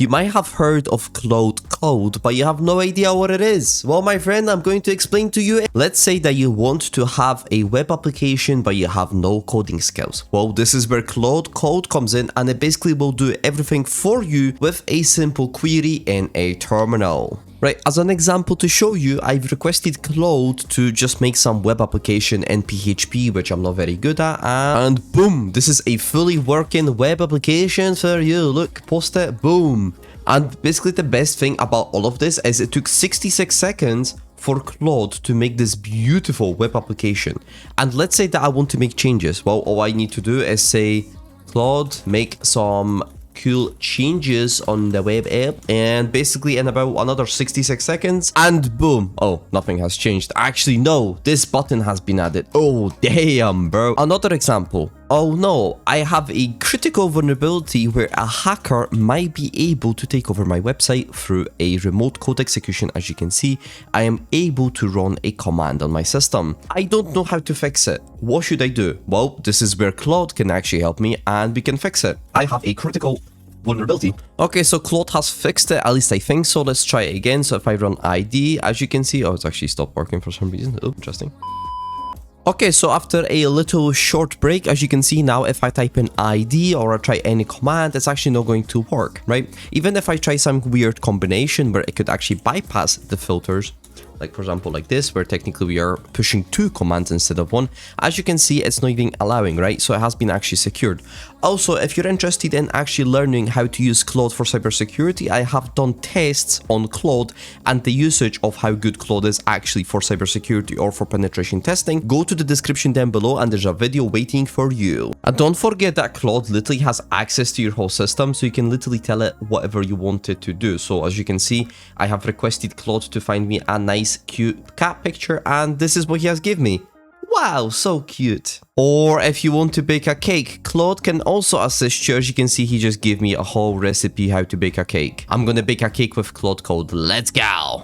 You might have heard of Claude Code, but you have no idea what it is. Well, my friend, I'm going to explain to you. Let's say that you want to have a web application, but you have no coding skills. Well, this is where Claude Code comes in, and it basically will do everything for you with a simple query in a terminal. Right, as an example to show you, I've requested Claude to just make some web application in PHP, which I'm not very good at, and boom, this is a fully working web application for you. Look, post it, boom. And basically the best thing about all of this is it took 66 seconds for Claude to make this beautiful web application. And let's say that I want to make changes. Well, all I need to do is say, Claude, make some cool changes on the web app, and basically in about another 66 seconds, and boom, oh, nothing has changed. Actually, no, this button has been added. Oh, damn, bro. Another example. Oh no, I have a critical vulnerability where a hacker might be able to take over my website through a remote code execution. As you can see, I am able to run a command on my system. I don't know how to fix it. What should I do? Well, this is where Claude can actually help me and we can fix it. I have a critical vulnerability. Okay, so Claude has fixed it, at least I think so. Let's try it again. So if I run ID, as you can see, oh, it's actually stopped working for some reason. Oh, interesting. Okay, so after a little short break, as you can see now, if I type in ID or I try any command, it's actually not going to work, right? Even if I try some weird combination where it could actually bypass the filters, like for example like this, where technically we are pushing 2 commands instead of 1, as you can see, it's not even allowing, right? So it has been actually secured. Also, if you're interested in actually learning how to use Claude for cybersecurity, I have done tests on Claude and the usage of how good Claude is actually for cybersecurity or for penetration testing. Go to the description down below and there's a video waiting for you. And don't forget that Claude literally has access to your whole system, so you can literally tell it whatever you want it to do. So as you can see, I have requested Claude to find me a nice cute cat picture, and this is what he has given me. Wow, so cute. Or if you want to bake a cake, Claude can also assist you. As you can see, he just gave me a whole recipe how to bake a cake. I'm gonna bake a cake with Claude Code. Let's go.